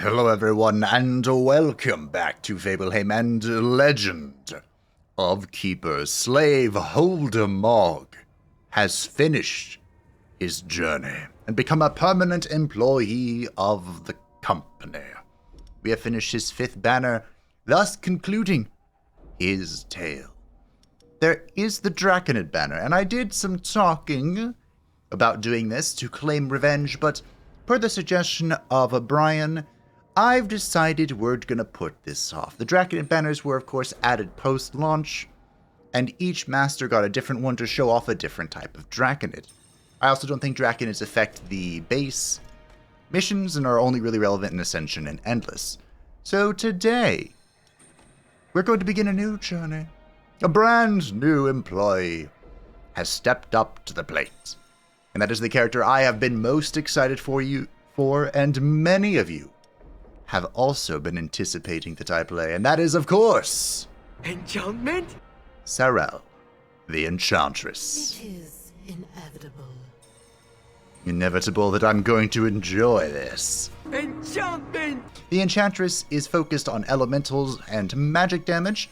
Hello everyone, and welcome back to Fableheim and Legend of Keeper's Slave Holder Maug has finished his journey and become a permanent employee of the company. We have finished his 5th banner, thus concluding his tale. There is the Draconid banner, and I did some talking about doing this to claim revenge, but per the suggestion of Brian, I've decided we're gonna put this off. The Draconid banners were, of course, added post-launch, and each master got a different one to show off a different type of Draconid. I also don't think Draconids affect the base missions and are only really relevant in Ascension and Endless. So today, we're going to begin a new journey. A brand new employee has stepped up to the plate, and that is the character I have been most excited for, and many of you have also been anticipating that I play, and that is, of course, Enchantment? Sarel, the Enchantress. It is inevitable. Inevitable that I'm going to enjoy this. Enchantment! The Enchantress is focused on elementals and magic damage,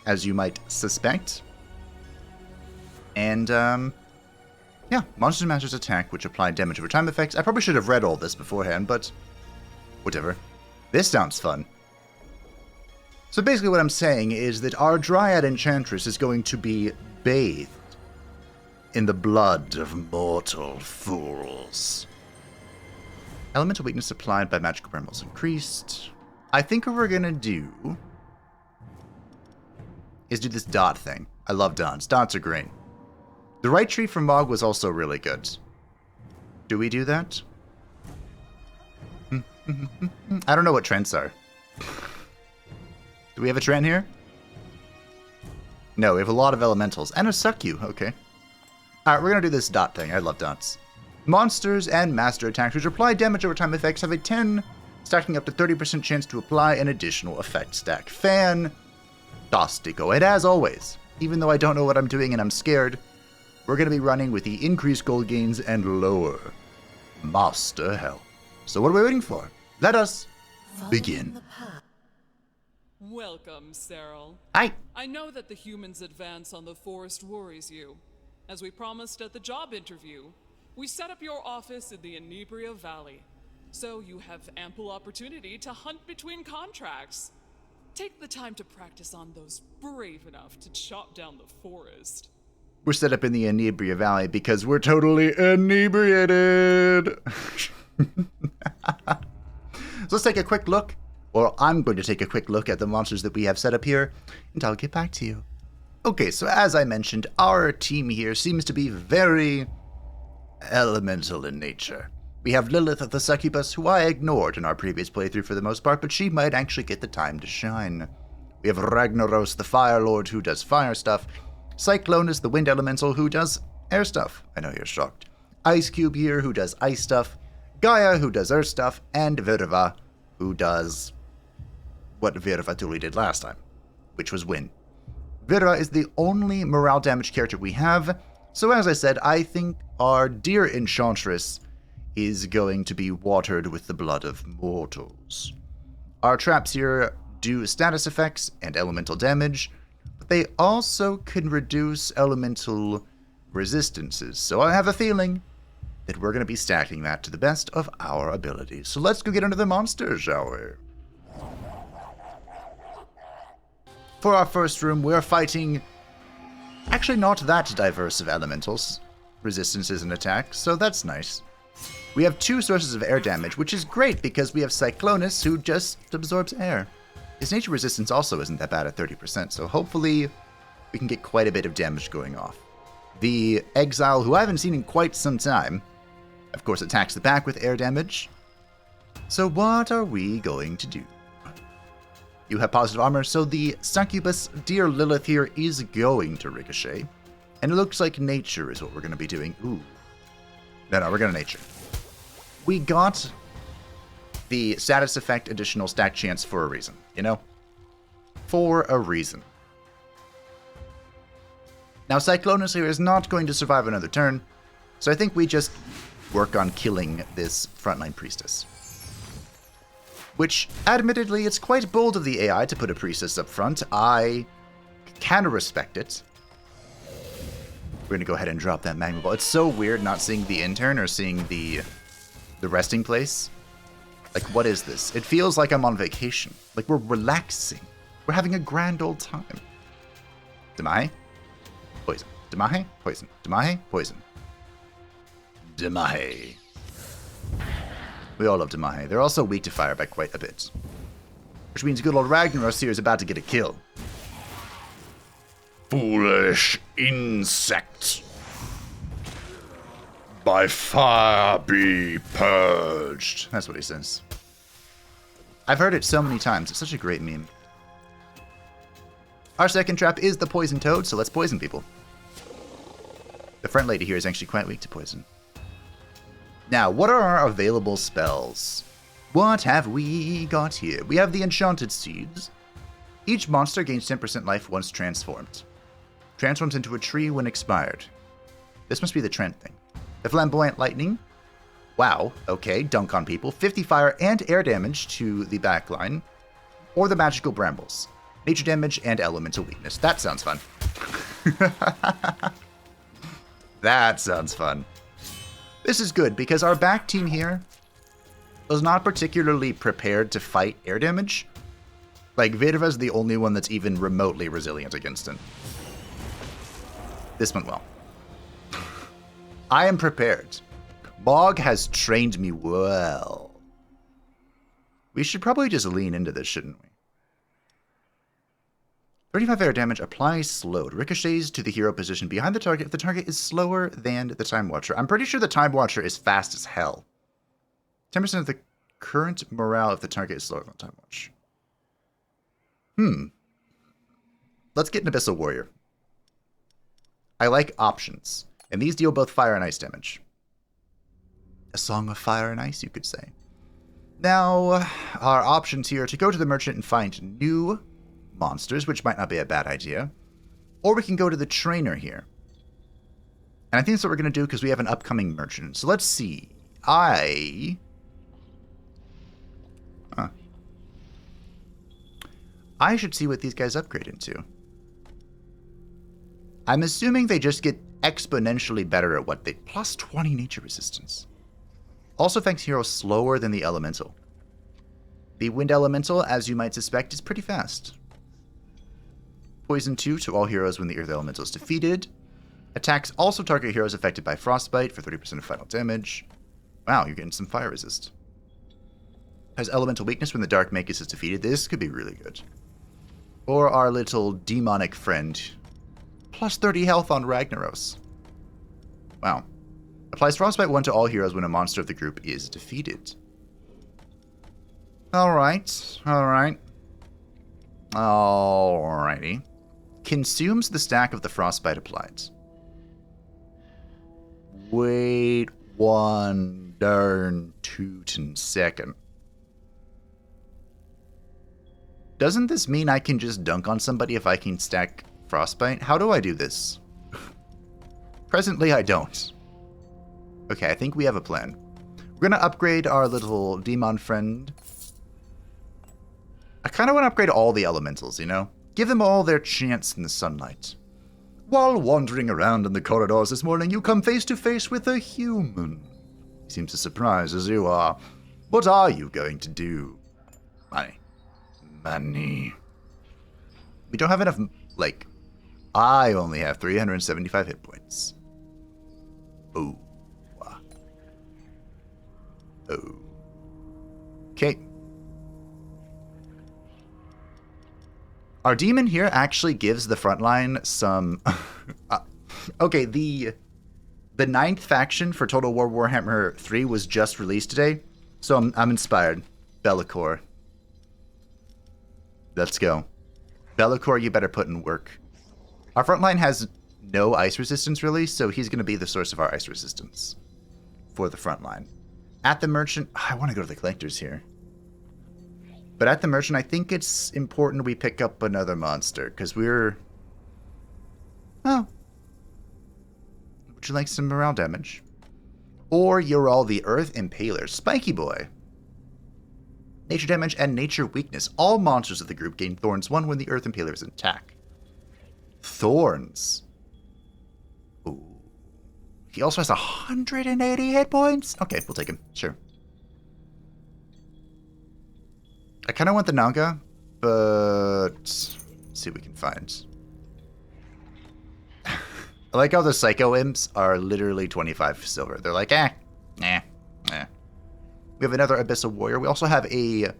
as you might suspect. And, yeah, Monsters and Masters attack, which apply damage over time effects. I probably should have read all this beforehand, but whatever. This sounds fun. So basically what I'm saying is that our Dryad Enchantress is going to be bathed in the blood of mortal fools. Elemental weakness applied by magical brambles increased. I think what we're gonna do is do this dot thing. I love dots. Dots are great. The right tree from Maug was also really good. Do we do that? I don't know what trends are. Do we have a trend here? No, we have a lot of elementals. And a Succue, okay. Alright, we're gonna do this dot thing. I love dots. Monsters and master attacks which apply damage over time effects have a 10, stacking up to 30% chance to apply an additional effect stack. Fantastico. And as always, even though I don't know what I'm doing and I'm scared, we're gonna be running with the increased gold gains and lower master health. So what are we waiting for? Let us begin. Welcome, Sarel. Hi. I know that the humans' advance on the forest worries you. As we promised at the job interview, we set up your office in the Inebria Valley, so you have ample opportunity to hunt between contracts. Take the time to practice on those brave enough to chop down the forest. We're set up in the Inebria Valley because we're totally inebriated. So let's take a quick look, or I'm going to take a quick look at the monsters that we have set up here, and I'll get back to you. Okay, so as I mentioned, our team here seems to be very elemental in nature. We have Lilith the Succubus, who I ignored in our previous playthrough for the most part, but she might actually get the time to shine. We have Ragnaros the Fire Lord, who does fire stuff. Cyclonus the Wind Elemental, who does air stuff. I know you're shocked. Ice Cube here, who does ice stuff. Gaia, who does earth stuff. And Virva, who does what Virva Tuli did last time, which was wind. Virva is the only morale damage character we have, so as I said, I think our dear Enchantress is going to be watered with the blood of mortals. Our traps here do status effects and elemental damage, but they also can reduce elemental resistances, so I have a feeling that we're going to be stacking that to the best of our abilities. So let's go get into the monsters, shall we? For our first room, we're fighting actually not that diverse of elementals, resistances and attacks, so that's nice. We have 2 sources of air damage, which is great because we have Cyclonus, who just absorbs air. His nature resistance also isn't that bad at 30%, so hopefully we can get quite a bit of damage going off. The Exile, who I haven't seen in quite some time, of course attacks the back with air damage. So what are we going to do? You have positive armor, so the Succubus, dear Lilith here, is going to ricochet. And it looks like nature is what we're going to be doing. Ooh. No, we're going to nature. We got the status effect additional stack chance for a reason, you know? For a reason. Now, Cyclonus here is not going to survive another turn, so I think we just work on killing this frontline priestess. Which, admittedly, it's quite bold of the AI to put a priestess up front. I can respect it. We're gonna go ahead and drop that magma ball. It's so weird not seeing the intern or seeing the resting place. Like, what is this? It feels like I'm on vacation. Like, we're relaxing. We're having a grand old time. Demahe? Poison. Demahe? Poison. Demahe? Poison. Demahe. We all love Demahe. They're also weak to fire by quite a bit. Which means good old Ragnaros here is about to get a kill. Foolish insect. By fire be purged. That's what he says. I've heard it so many times. It's such a great meme. Our second trap is the poison toad, so let's poison people. The front lady here is actually quite weak to poison. Now, what are our available spells? What have we got here? We have the Enchanted Seeds. Each monster gains 10% life once transformed. Transforms into a tree when expired. This must be the trend thing. The Flamboyant Lightning. Wow, okay, dunk on people. 50 fire and air damage to the backline. Or the Magical Brambles. Nature damage and elemental weakness. That sounds fun. That sounds fun. This is good because our back team here was not particularly prepared to fight air damage. Like, Vedava's the only one that's even remotely resilient against it. This went well. I am prepared. Maug has trained me well. We should probably just lean into this, shouldn't we? 35 air damage applies slowed. Ricochets to the hero position behind the target if the target is slower than the Time Watcher. I'm pretty sure the Time Watcher is fast as hell. 10% of the current morale if the target is slower than the Time Watcher. Let's get an Abyssal Warrior. I like options. And these deal both fire and ice damage. A song of fire and ice, you could say. Now, our options here are to go to the merchant and find new monsters, which might not be a bad idea. Or we can go to the trainer here. And I think that's what we're going to do because we have an upcoming merchant. So let's see. I should see what these guys upgrade into. I'm assuming they just get exponentially better at what they... Plus 20 nature resistance. Also affects heroes slower than the elemental. The wind elemental, as you might suspect, is pretty fast. Poison 2 to all heroes when the earth elemental is defeated. Attacks also target heroes affected by frostbite for 30% of final damage. Wow, you're getting some fire resist. Has elemental weakness when the dark magus is defeated. This could be really good. Or our little demonic friend. Plus 30 health on Ragnaros. Wow. Applies frostbite 1 to all heroes when a monster of the group is defeated. Alright. Alrighty. Consumes the stack of the frostbite applied. Wait one darn tootin' second. Doesn't this mean I can just dunk on somebody if I can stack frostbite? How do I do this? Presently, I don't. Okay, I think we have a plan. We're going to upgrade our little demon friend. I kind of want to upgrade all the elementals, you know? Give them all their chance in the sunlight. While wandering around in the corridors this morning, you come face to face with a human. He seems as surprised as you are. What are you going to do? Money. We don't have enough, like... I only have 375 hit points. Oh. Okay. Our demon here actually gives the frontline some... okay, the 9th faction for Total War Warhammer 3 was just released today, so I'm inspired. Be'lakor. Let's go. Be'lakor, you better put in work. Our frontline has no ice resistance, really, so he's going to be the source of our ice resistance for the frontline. At the merchant... I want to go to the collectors here. But at the merchant, I think it's important we pick up another monster, because we're... Oh. Would you like some morale damage? Or you're all the Earth Impaler. Spiky boy. Nature damage and nature weakness. All monsters of the group gain thorns 1 when the earth impaler is in attack. Thorns. Ooh. He also has 180 hit points? Okay, we'll take him. Sure. I kind of want the Naga, but let's see what we can find. I like how the Psycho Imps are literally 25 silver. They're like, eh. We have another Abyssal Warrior. We also have a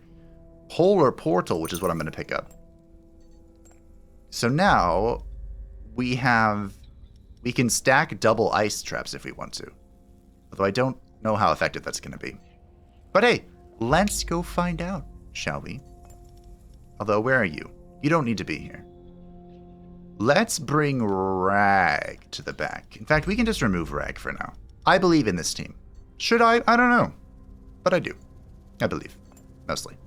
Polar Portal, which is what I'm going to pick up. So now we can stack double ice traps if we want to. Although I don't know how effective that's going to be. But hey, let's go find out, shall we? Although, where are you? You don't need to be here. Let's bring Rag to the back. In fact, we can just remove Rag for now. I believe in this team. Should I? I don't know. But I do. I believe. Mostly.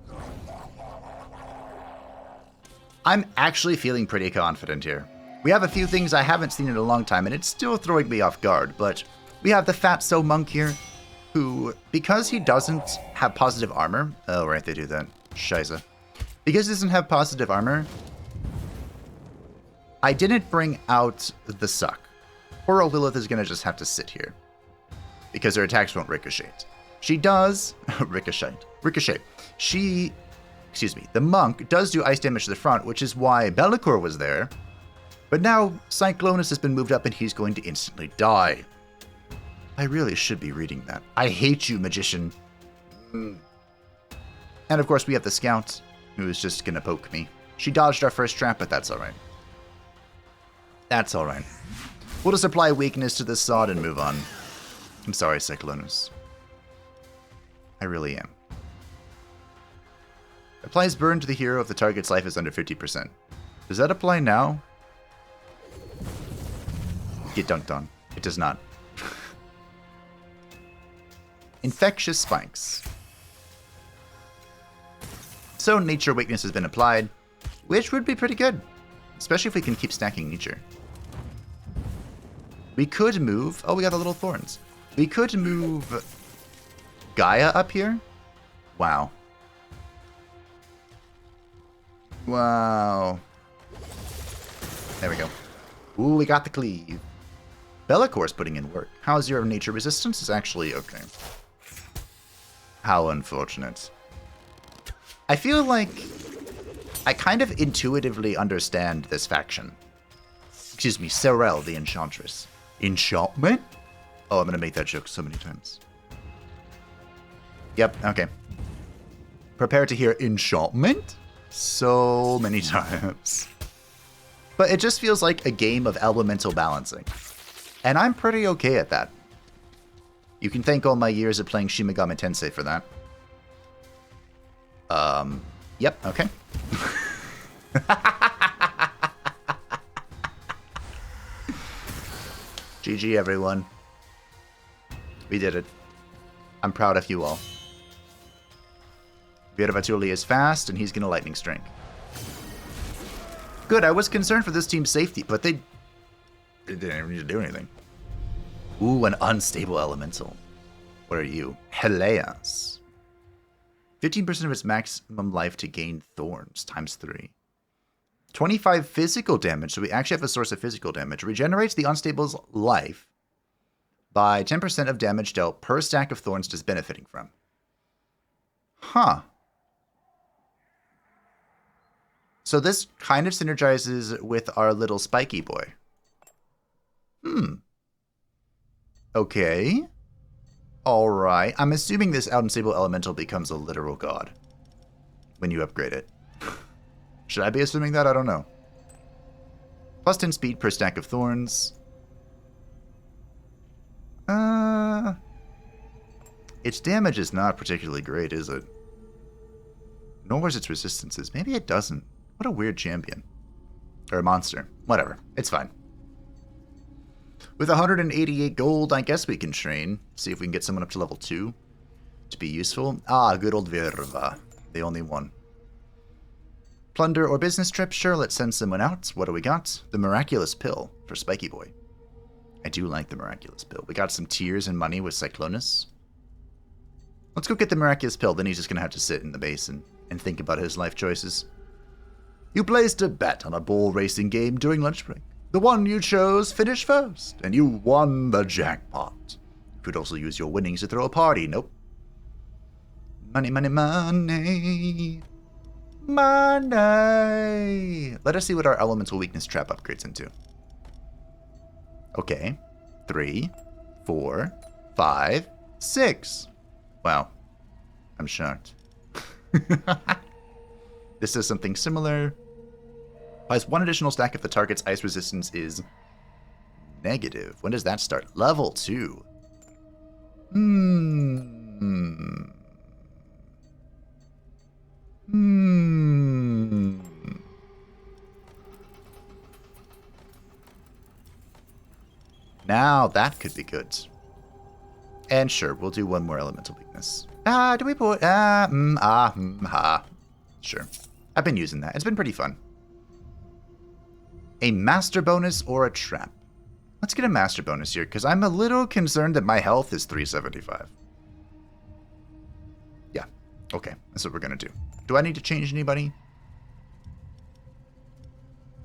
I'm actually feeling pretty confident here. We have a few things I haven't seen in a long time, and it's still throwing me off guard, but we have the Fatso Monk here, who, because he doesn't have positive armor... Oh, right, they do that. Shiza. Because he doesn't have positive armor, I didn't bring out the Suck. Poor Lilith is going to just have to sit here, because her attacks won't ricochet. She does... Ricochet. The monk does do ice damage to the front, which is why Bellicor was there. But now Cyclonus has been moved up and he's going to instantly die. I really should be reading that. I hate you, magician. And of course we have the scout, who is just going to poke me. She dodged our first trap, but that's alright. That's alright. We'll just apply weakness to this sod and move on. I'm sorry, Cyclonus. I really am. Applies burn to the hero if the target's life is under 50%. Does that apply now? Get dunked on. It does not. Infectious spikes. So nature weakness has been applied, which would be pretty good, especially if we can keep stacking nature. We could move... Oh, we got the little thorns. We could move Gaia up here. Wow. Wow. There we go. Ooh, we got the cleave. Bellicor's putting in work. How's your nature resistance? It's actually okay. How unfortunate. I feel like I kind of intuitively understand this faction. Excuse me, Serel the Enchantress. Enchantment? Oh, I'm going to make that joke so many times. Yep, okay. Prepare to hear enchantment so many times. But it just feels like a game of elemental balancing. And I'm pretty okay at that. You can thank all my years of playing Shin Megami Tensei for that. Yep, okay. GG, everyone. We did it. I'm proud of you all. Viravatuli is fast, and he's going to lightning strike. Good, I was concerned for this team's safety, but they didn't even need to do anything. Ooh, an unstable elemental. What are you? Helias. 15% of its maximum life to gain thorns, times 3. 25 physical damage, so we actually have a source of physical damage. Regenerates the unstable's life by 10% of damage dealt per stack of thorns it is benefiting from. Huh. So this kind of synergizes with our little spiky boy. Okay. Alright. I'm assuming this unstable elemental becomes a literal god when you upgrade it. Should I be assuming that? I don't know. Plus 10 speed per stack of thorns. Its damage is not particularly great, is it? Nor is its resistances. Maybe it doesn't. What a weird champion. Or a monster. Whatever. It's fine. With 188 gold, I guess we can train. See if we can get someone up to level 2 to be useful. Ah, good old Virva. The only one. Plunder or business trip? Sure, let's send someone out. What do we got? The Miraculous Pill for Spiky Boy. I do like the Miraculous Pill. We got some tears and money with Cyclonus. Let's go get the miraculous pill, then he's just gonna have to sit in the base and think about his life choices. You placed a bet on a bull racing game during lunch break. The one you chose finished first, and you won the jackpot. You could also use your winnings to throw a party. Nope. Money, money, money. Money. Let us see what our elemental weakness trap upgrades into. Okay. 3, 4, 5, 6. Wow. I'm shocked. This is something similar. Buys 1 additional stack if the target's ice resistance is negative. When does that start? Level 2. Now that could be good. And sure, we'll do 1 more elemental weakness. Do we put... Sure. I've been using that. It's been pretty fun. A master bonus or a trap? Let's get a master bonus here, because I'm a little concerned that my health is 375. Yeah. Okay. That's what we're going to do. Do I need to change anybody?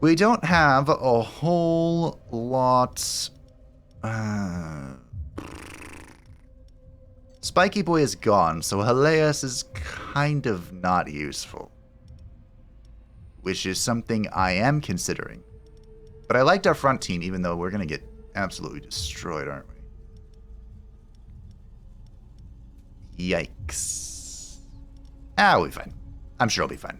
We don't have a whole lot... Spiky Boy is gone, so Helios is kind of not useful. Which is something I am considering. But I liked our front team, even though we're going to get absolutely destroyed, aren't we? Yikes. We'll be fine. I'm sure I'll be fine.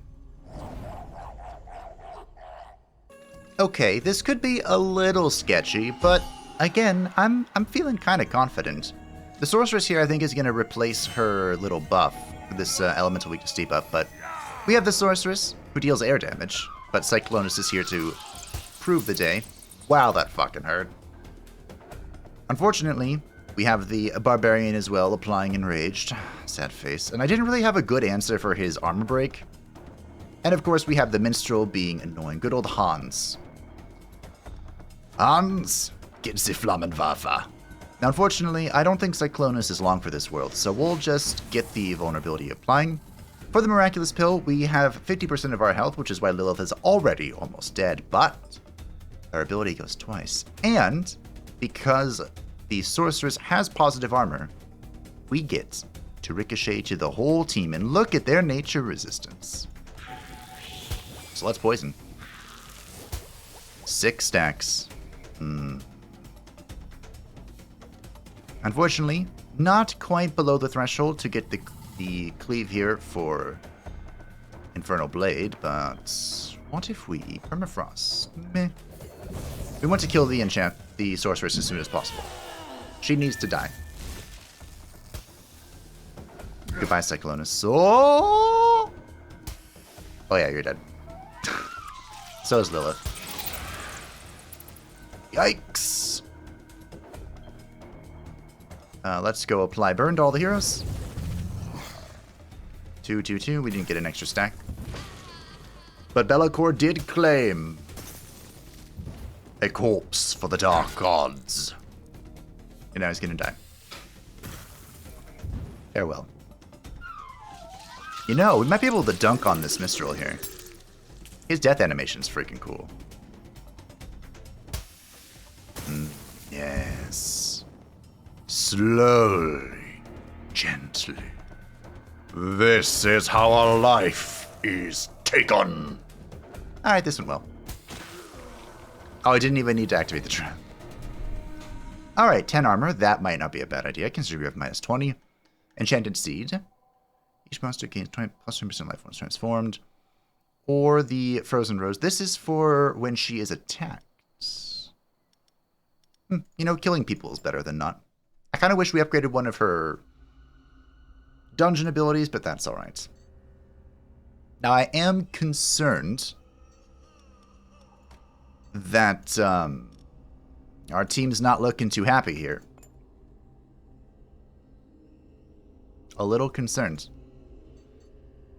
Okay, this could be a little sketchy, but again, I'm feeling kind of confident. The sorceress here, I think, is going to replace her little buff, this elemental weakness debuff, but we have the sorceress, who deals air damage, but Cyclonus is here to prove the day. Wow, that fucking hurt. Unfortunately, we have the barbarian as well, applying enraged. Sad face. And I didn't really have a good answer for his armor break. And of course, we have the minstrel being annoying. Good old Hans. Hans, get the Flammenwaffe. Now, unfortunately, I don't think Cyclonus is long for this world, so we'll just get the vulnerability applying. For the miraculous pill, we have 50% of our health, which is why Lilith is already almost dead, but our ability goes twice. And because the sorceress has positive armor, we get to ricochet to the whole team, and look at their nature resistance. So let's poison. 6 stacks. Unfortunately, not quite below the threshold to get the cleave here for Infernal Blade, but what if we permafrost? Meh. We want to kill the sorceress as soon as possible. She needs to die. Goodbye, Cyclonus. Oh yeah, you're dead. So is Lilith. Yikes. Let's go apply burn to all the heroes. 2, 2, 2. We didn't get an extra stack. But Be'lakor did claim a corpse for the dark gods. And now he's gonna die. Farewell. You know, we might be able to dunk on this Mistral here. His death animation's freaking cool. Yes. Slowly, gently. This is how a life is taken. Alright, this went well. Oh, I didn't even need to activate the trap. Alright, 10 armor. That might not be a bad idea, considering we have minus 20. Enchanted Seed. Each monster gains 20 plus 20% life once transformed. Or the Frozen Rose. This is for when she is attacked. You know, killing people is better than not. I kind of wish we upgraded one of her dungeon abilities, but that's alright. Now, I am concerned that our team's not looking too happy here. A little concerned.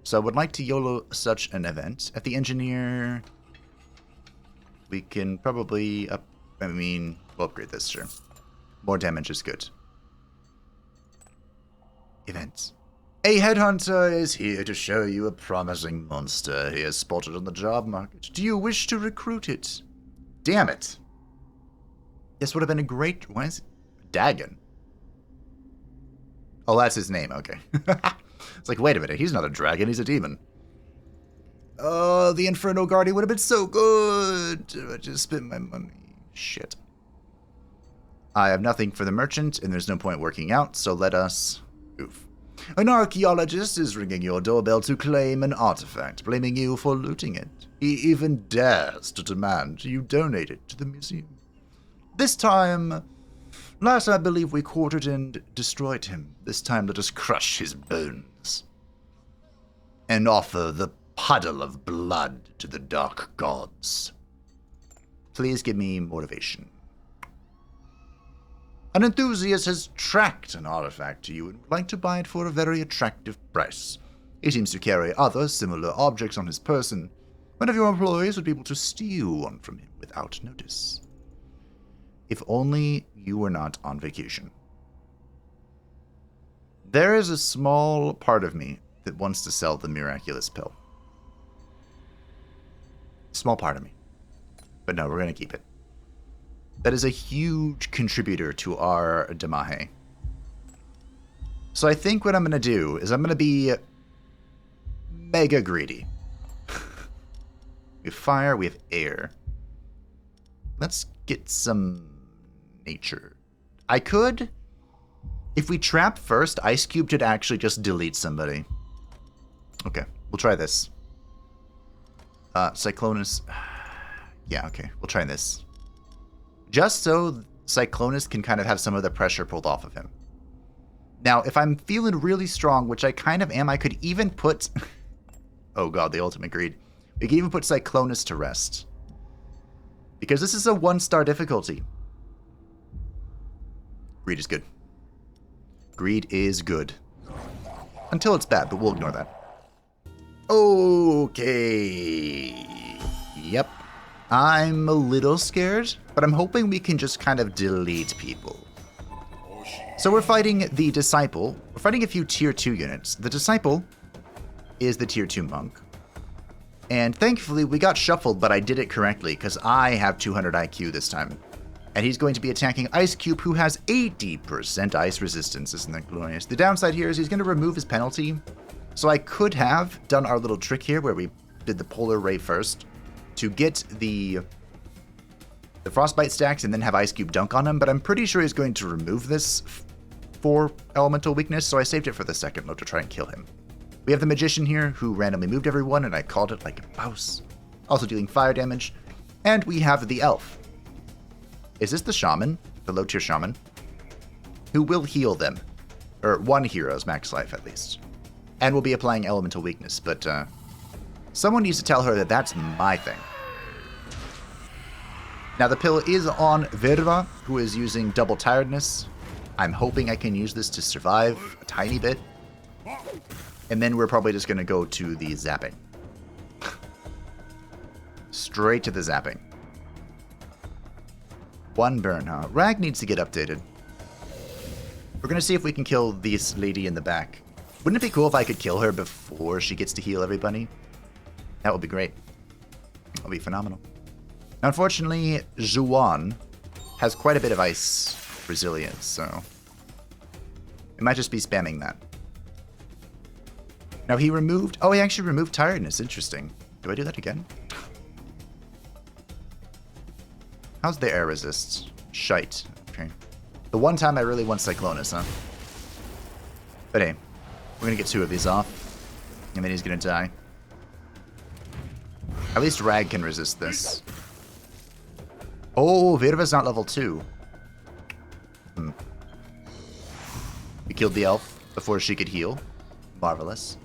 So I would like to YOLO such an event. At the engineer, we can probably we'll upgrade this, sure. More damage is good. Events. A headhunter is here to show you a promising monster he has spotted on the job market. Do you wish to recruit it? Damn it. This would have been a great... Why is it? Dagon. Oh, that's his name. Okay. It's like, wait a minute. He's not a dragon. He's a demon. Oh, the Inferno Guardian would have been so good. I just spent my money. Shit. I have nothing for the merchant, and there's no point working out, so let us... Oof. An archaeologist is ringing your doorbell to claim an artifact, blaming you for looting it. He even dares to demand you donate it to the museum. This time... Last I believe we quartered and destroyed him. This time let us crush his bones. And offer the puddle of blood to the dark gods. Please give me motivation. An enthusiast has tracked an artifact to you and would like to buy it for a very attractive price. He seems to carry other similar objects on his person. One of your employees would be able to steal one from him without notice. If only you were not on vacation. There is a small part of me that wants to sell the miraculous pill. Small part of me. But no, we're going to keep it. That is a huge contributor to our Damahe. So I think what I'm going to do is I'm going to be mega greedy. We have fire, we have air. Let's get some nature. I could, if we trap first, Ice Cube should actually just delete somebody. Okay, we'll try this. Cyclonus. Yeah, okay, we'll try this. Just so Cyclonus can kind of have some of the pressure pulled off of him. Now, if I'm feeling really strong, which I kind of am, I could even put... oh god, the ultimate greed. We can even put Cyclonus to rest. Because this is a 1-star difficulty. Greed is good. Greed is good. Until it's bad, but we'll ignore that. Okay. Yep. I'm a little scared, but I'm hoping we can just kind of delete people. So we're fighting the Disciple. We're fighting a few Tier 2 units. The Disciple is the Tier 2 monk. And thankfully, we got shuffled, but I did it correctly, because I have 200 IQ this time. And he's going to be attacking Ice Cube, who has 80% ice resistance. Isn't that glorious? The downside here is he's going to remove his penalty. So I could have done our little trick here, where we did the Polar Ray first, to get the Frostbite stacks and then have Ice Cube dunk on him, but I'm pretty sure he's going to remove this for elemental weakness, so I saved it for the second load to try and kill him. We have the Magician here, who randomly moved everyone, and I called it like a mouse, also dealing fire damage. And we have the Elf. Is this the Shaman? The low-tier Shaman? Who will heal them. Or one hero's max life, at least. And will be applying elemental weakness, but someone needs to tell her that that's my thing. Now the pill is on Verva, who is using double tiredness. I'm hoping I can use this to survive a tiny bit. And then we're probably just going to go to the zapping. Straight to the zapping. One burn, huh? Rag needs to get updated. We're going to see if we can kill this lady in the back. Wouldn't it be cool if I could kill her before she gets to heal everybody? That would be great. That would be phenomenal. Now, unfortunately, Zhuan has quite a bit of ice resilience, so it might just be spamming that. Now, he removed... oh, he actually removed tiredness. Interesting. Do I do that again? How's the air resist? Shite. Okay. The one time I really want Cyclonus, huh? But hey, we're going to get 2 of these off, and then he's going to die. At least Rag can resist this. Oh, Virva's not level 2. We killed the elf before she could heal. Marvelous.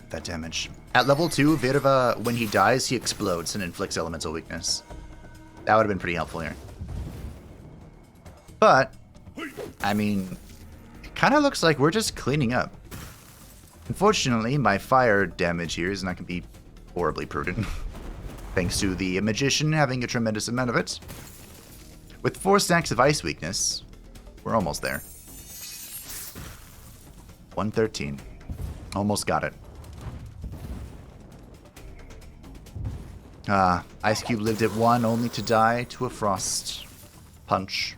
That damage. At level 2, Virva, when he dies, he explodes and inflicts elemental weakness. That would have been pretty helpful here. But, I mean, it kind of looks like we're just cleaning up. Unfortunately, my fire damage here is not going to be horribly prudent. Thanks to the Magician having a tremendous amount of it. With 4 stacks of ice weakness, we're almost there. 113. Almost got it. Ice Cube lived at 1 only to die to a frost punch.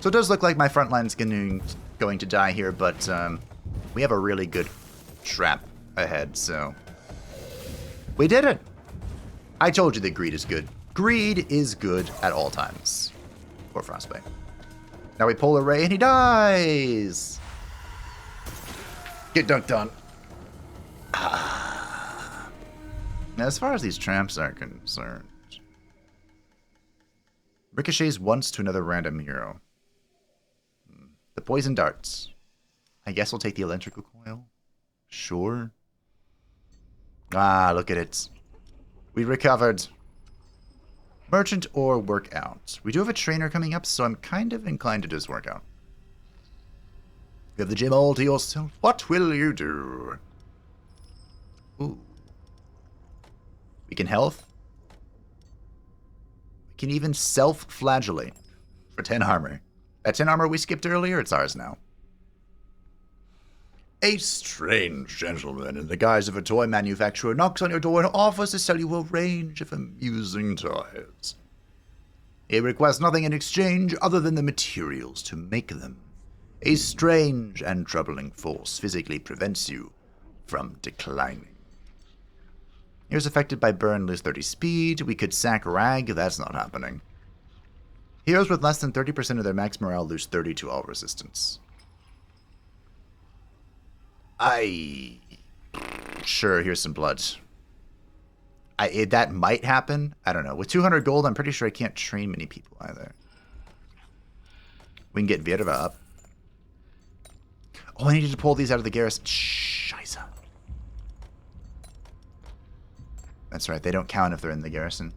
So it does look like my frontline's going to die here, but we have a really good trap ahead, so... We did it! I told you that greed is good. Greed is good at all times. Poor Frostbite. Now we pull a ray and he dies! Get dunked on. Now, as far as these traps are concerned... Ricochets once to another random hero. The poison darts. I guess we'll take the electrical coil. Sure. Ah, look at it. We recovered. Merchant or workout. We do have a trainer coming up, so I'm kind of inclined to just work out. You have the gym all to yourself. What will you do? Ooh. We can health. We can even self-flagellate for 10 armor. That 10 armor we skipped earlier, it's ours now. A strange gentleman in the guise of a toy manufacturer knocks on your door and offers to sell you a range of amusing toys. He requests nothing in exchange other than the materials to make them. A strange and troubling force physically prevents you from declining. Here's affected by burn, lose 30 speed. We could sack Rag, that's not happening. Heroes with less than 30% of their max morale lose 30 to all resistance. Sure, here's some blood. That might happen. I don't know. With 200 gold, I'm pretty sure I can't train many people either. We can get Virva up. Oh, I needed to pull these out of the garrison. Scheiße. That's right, they don't count if they're in the garrison.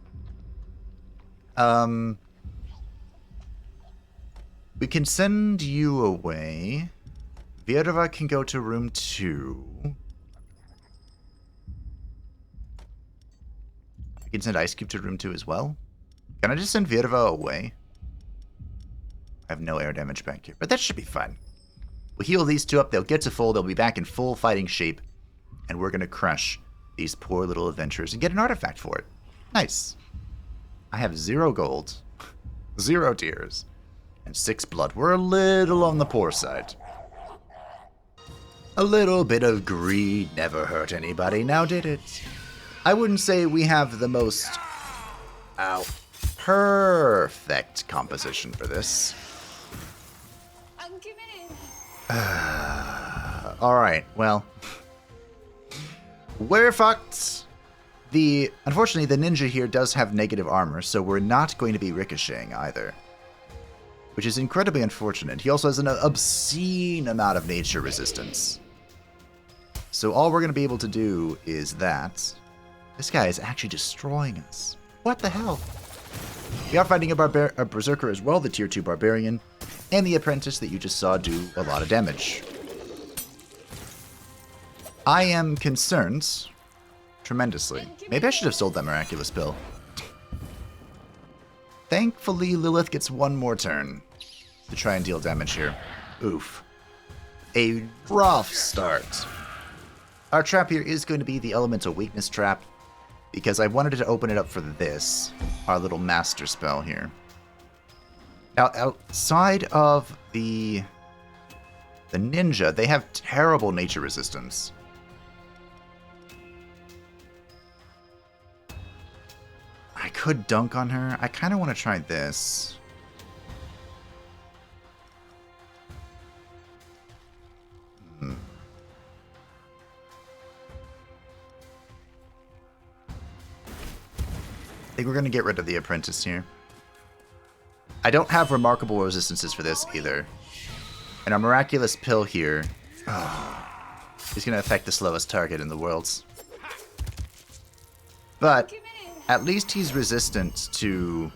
We can send you away. Virva can go to room 2. We can send Ice Cube to room 2 as well. Can I just send Virva away? I have no air damage back here, but that should be fine. We'll heal these two up, they'll get to full, they'll be back in full fighting shape, and we're going to crush these poor little adventurers and get an artifact for it. Nice. I have 0 gold, 0 tears, and 6 blood. We're a little on the poor side. A little bit of greed never hurt anybody, now did it? I wouldn't say we have the most perfect composition for this. Alright, well. We're fucked. Unfortunately, the ninja here does have negative armor, so we're not going to be ricocheting either. Which is incredibly unfortunate. He also has an obscene amount of nature resistance. So all we're going to be able to do is that. This guy is actually destroying us. What the hell? We are fighting a berserker as well, the tier 2 barbarian, and the apprentice that you just saw do a lot of damage. I am concerned tremendously. Maybe I should have sold that miraculous pill. Thankfully, Lilith gets one more turn to try and deal damage here. Oof. A rough start. Our trap here is going to be the elemental weakness trap, because I wanted to open it up for this, our little master spell here. Now, outside of the ninja, they have terrible nature resistance. I could dunk on her. I kind of want to try this. I think we're going to get rid of the apprentice here. I don't have remarkable resistances for this either. And our miraculous pill here is going to affect the slowest target in the worlds. But at least he's resistant to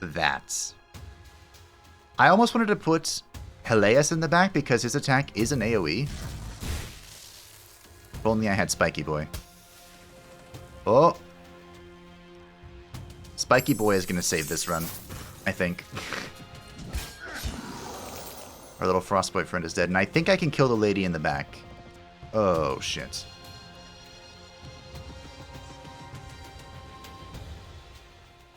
that. I almost wanted to put Helias in the back because his attack is an AoE. If only I had Spiky Boy. Oh. Spiky Boy is going to save this run, I think. Our little frostbite friend is dead. And I think I can kill the lady in the back. Oh, shit.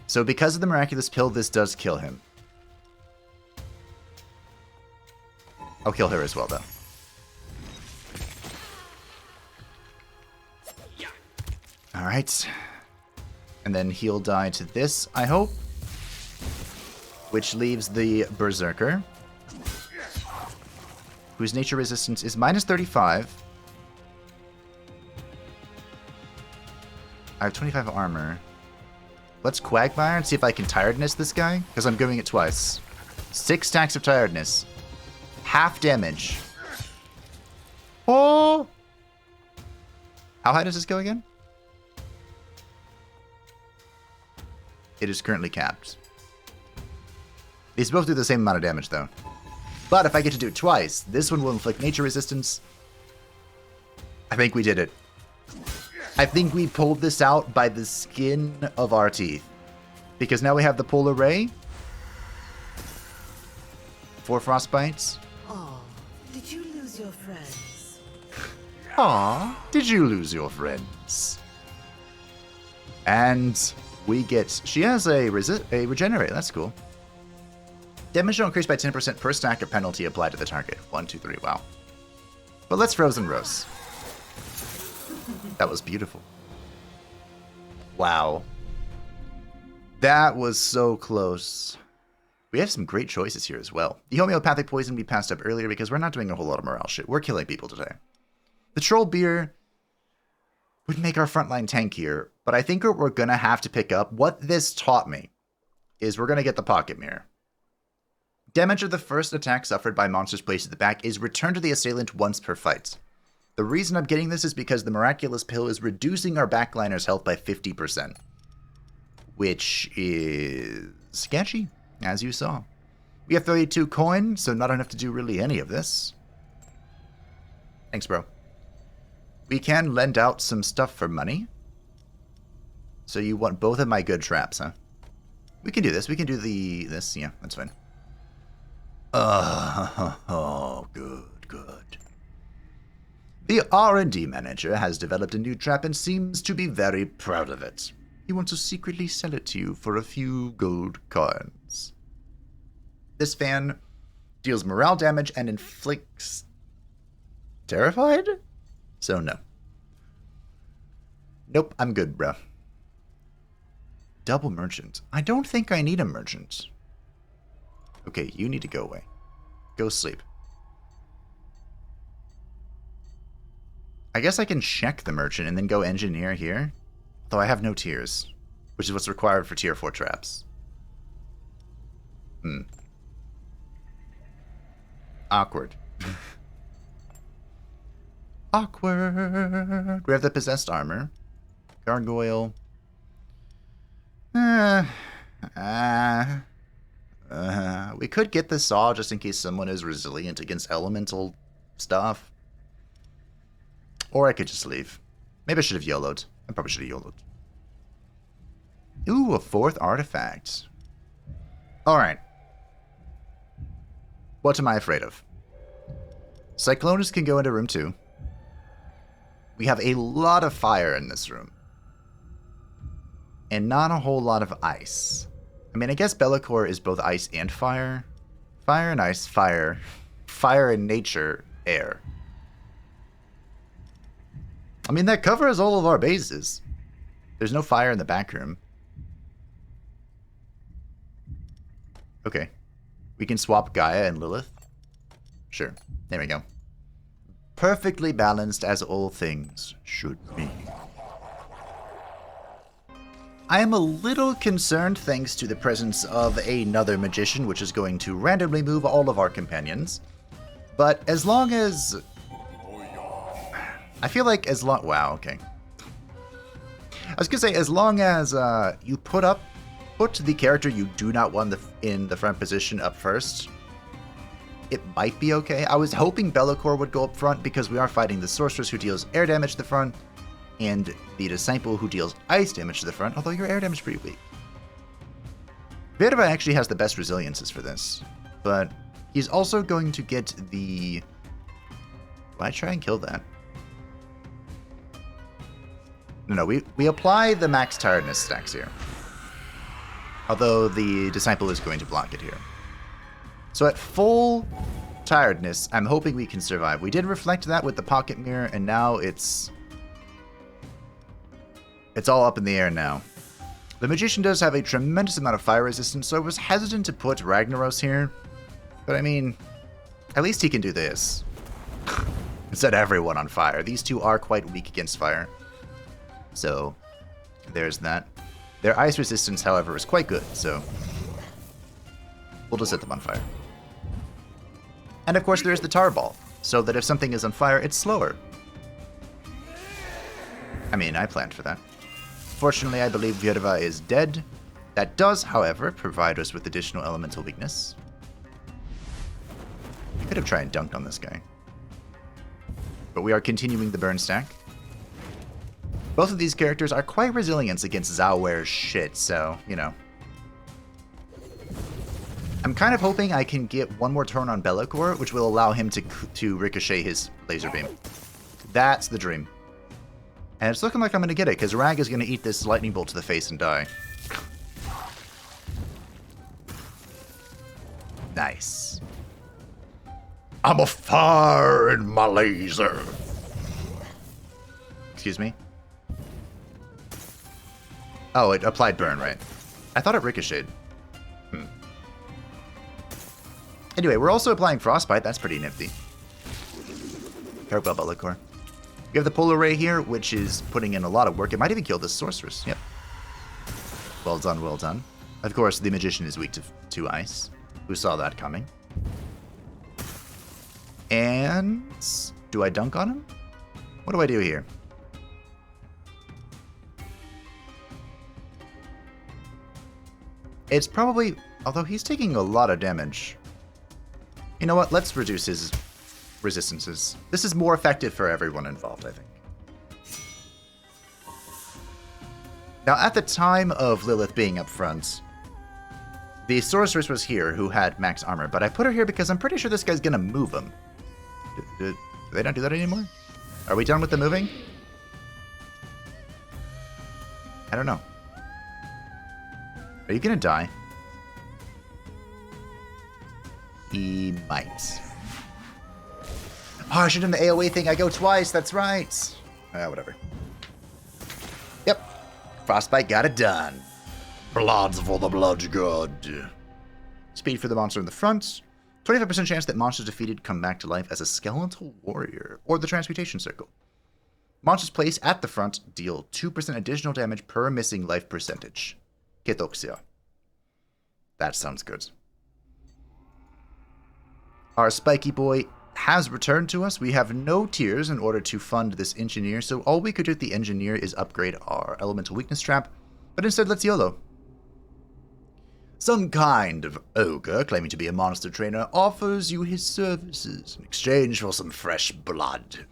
So because of the miraculous pill, this does kill him. I'll kill her as well, though. Alright. And then he'll die to this, I hope. Which leaves the Berserker, whose nature resistance is minus 35. I have 25 armor. Let's Quagmire and see if I can tiredness this guy, because I'm doing it twice. 6 stacks of tiredness. Half damage. Oh! How high does this go again? It is currently capped. These both do the same amount of damage, though. But if I get to do it twice, this one will inflict nature resistance. I think we did it. I think we pulled this out by the skin of our teeth. Because now we have the polar ray. 4 frostbites. Oh, did you lose your friends? Aw, did you lose your friends? And we get... She has a regenerate. That's cool. Damage will increase by 10% per stack of penalty applied to the target. 1, 2, 3. Wow. But let's Frozen Rose. That was beautiful. Wow. That was so close. We have some great choices here as well. The homeopathic poison we passed up earlier because we're not doing a whole lot of morale shit. We're killing people today. The troll beer would make our frontline tankier, but I think what we're going to have to pick up, what this taught me, is we're going to get the pocket mirror. Damage of the first attack suffered by monsters placed at the back is returned to the assailant once per fight. The reason I'm getting this is because the miraculous pill is reducing our backliner's health by 50%. Which is sketchy, as you saw. We have 32 coin, so not enough to do really any of this. Thanks, bro. We can lend out some stuff for money. So you want both of my good traps, huh? We can do this. We can do this. Yeah, that's fine. Oh, good, good. The R&D manager has developed a new trap and seems to be very proud of it. He wants to secretly sell it to you for a few gold coins. This fan deals morale damage and inflicts... Terrified? So no. Nope, I'm good, bruh. Double merchant. I don't think I need a merchant. Okay, you need to go away. Go sleep. I guess I can check the merchant and then go engineer here. Though I have no tiers, which is what's required for tier 4 traps. Awkward. Awkward. We have the possessed armor. Gargoyle. We could get the saw just in case someone is resilient against elemental stuff. Or I could just leave. Maybe I should have YOLO'd. I probably should have YOLO'd. Ooh, a 4th artifact. Alright. What am I afraid of? Cyclonus can go into room 2. We have a lot of fire in this room. And not a whole lot of ice. I mean, I guess Be'lakor is both ice and fire. Fire and ice, fire. Fire and nature, air. I mean, that covers all of our bases. There's no fire in the back room. Okay. We can swap Gaia and Lilith. Sure. There we go. Perfectly balanced as all things should be. I am a little concerned thanks to the presence of another magician, which is going to randomly move all of our companions. But as long as... I feel like as long... Wow, okay. I was going to say, as long as you put the character you do not want in the front position up first, it might be okay. I was hoping Be'lakor would go up front because we are fighting the sorceress who deals air damage to the front, and the disciple who deals ice damage to the front, although your air damage is pretty weak. Vedava actually has the best resiliences for this, but He's also going to get the... Will I try and kill that? No, we apply the max tiredness stacks here. Although the disciple is going to block it here. So at full tiredness, I'm hoping we can survive. We did reflect that with the pocket mirror, and now it's all up in the air now. The magician does have a tremendous amount of fire resistance, so I was hesitant to put Ragnaros here. But I mean, at least he can do this. Set everyone on fire. These two are quite weak against fire. So, there's that. Their ice resistance, however, is quite good, so we'll just set them on fire. And of course, there's the tar ball, so that if something is on fire, it's slower. I mean, I planned for that. Fortunately, I believe Vierva is dead. That does, however, provide us with additional elemental weakness. I could have tried and dunked on this guy. But we are continuing the burn stack. Both of these characters are quite resilient against Zaoware's shit, so, you know. I'm kind of hoping I can get one more turn on Be'lakor, which will allow him to ricochet his laser beam. That's the dream. And it's looking like I'm going to get it, because Rag is going to eat this lightning bolt to the face and die. Nice. I'm a fire in my laser. Excuse me? Oh, it applied burn, right? I thought it ricocheted. Anyway, we're also applying frostbite. That's pretty nifty. Farewell, Be'lakor. We have the polar ray here, which is putting in a lot of work. It might even kill this sorceress. Yep. Well done, well done. Of course, the magician is weak to ice. Who saw that coming? And... do I dunk on him? What do I do here? It's probably... although he's taking a lot of damage. You know what? Let's reduce his resistances. This is more effective for everyone involved, I think. Now, at the time of Lilith being up front, the sorceress was here who had max armor, but I put her here because I'm pretty sure this guy's gonna move him. Do they not do that anymore? Are we done with the moving? I don't know. Are you gonna die? He might. Oh, I should have done the AoE thing. I go twice. That's right. Whatever. Yep. Frostbite got it done. Blood for the blood god. Speed for the monster in the front. 25% chance that monsters defeated come back to life as a skeletal warrior. Or the transmutation circle. Monsters placed at the front deal 2% additional damage per missing life percentage. Ketoxia. That sounds good. Our spiky boy has returned to us. We have no tiers in order to fund this engineer, so all we could do with the engineer is upgrade our elemental weakness trap, but instead let's YOLO. Some kind of ogre, claiming to be a monster trainer, offers you his services in exchange for some fresh blood.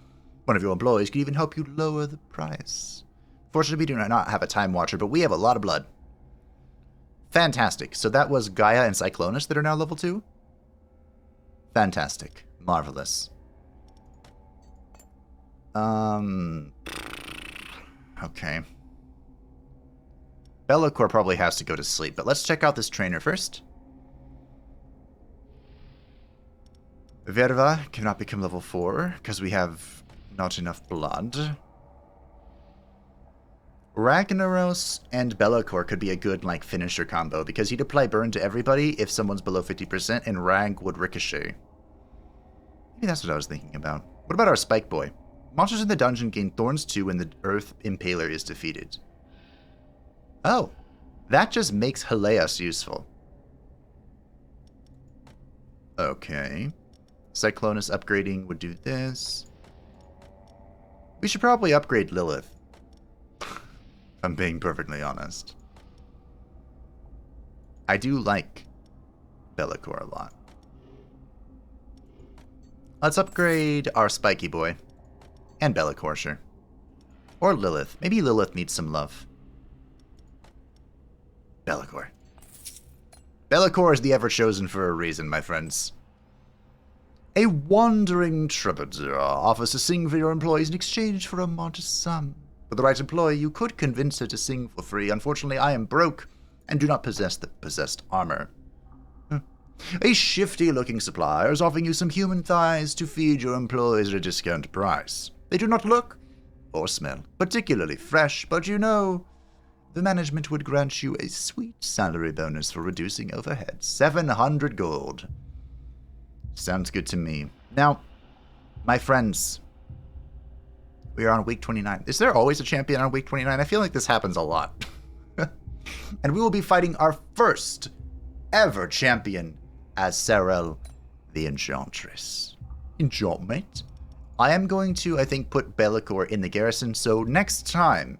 One of your employees could even help you lower the price. Fortunately, we do not have a time watcher, but we have a lot of blood. Fantastic. So that was Gaia and Cyclonus that are now level 2? Fantastic. Marvelous. Okay. Be'lakor probably has to go to sleep, but let's check out this trainer first. Vierva cannot become level 4 because we have not enough blood. Ragnaros and Be'lakor could be a good, like, finisher combo because he'd apply burn to everybody if someone's below 50% and Rag would ricochet. Maybe that's what I was thinking about. What about our Spike Boy? Monsters in the dungeon gain Thorns 2 when the Earth Impaler is defeated. Oh, that just makes Heleus useful. Okay. Cyclonus upgrading would do this. We should probably upgrade Lilith. I'm being perfectly honest. I do like Be'lakor a lot. Let's upgrade our Spiky Boy. And Be'lakor, sure. Or Lilith. Maybe Lilith needs some love. Be'lakor. Be'lakor is the ever-chosen for a reason, my friends. A wandering troubadour offers to sing for your employees in exchange for a modest sum. For the right employee, you could convince her to sing for free. Unfortunately, I am broke and do not possess the possessed armor. A shifty-looking supplier is offering you some human thighs to feed your employees at a discount price. They do not look or smell particularly fresh, but you know, the management would grant you a sweet salary bonus for reducing overhead. 700 gold. Sounds good to me. Now, my friends, we are on week 29. Is there always a champion on week 29? I feel like this happens a lot. And we will be fighting our first ever champion as Sarel the Enchantress. Enchantment? I am going to, I think, put Bellicor in the garrison, so next time,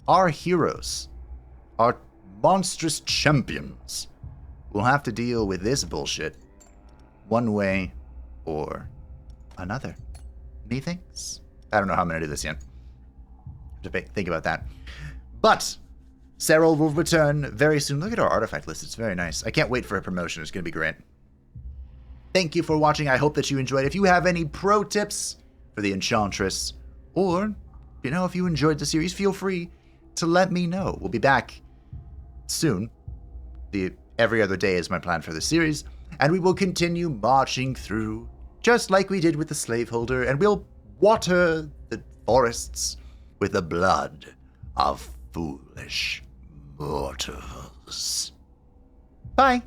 our heroes, our monstrous champions, will have to deal with this bullshit one way or another. Methinks? I don't know how I'm going to do this yet. Have to think about that. But Sarel will return very soon. Look at our artifact list. It's very nice. I can't wait for a promotion. It's going to be great. Thank you for watching. I hope that you enjoyed. If you have any pro tips for the Enchantress, or, you know, if you enjoyed the series, feel free to let me know. We'll be back soon. Every other day is my plan for the series, and we will continue marching through, just like we did with the slaveholder, and we'll water the forests with the blood of foolish mortals. Bye.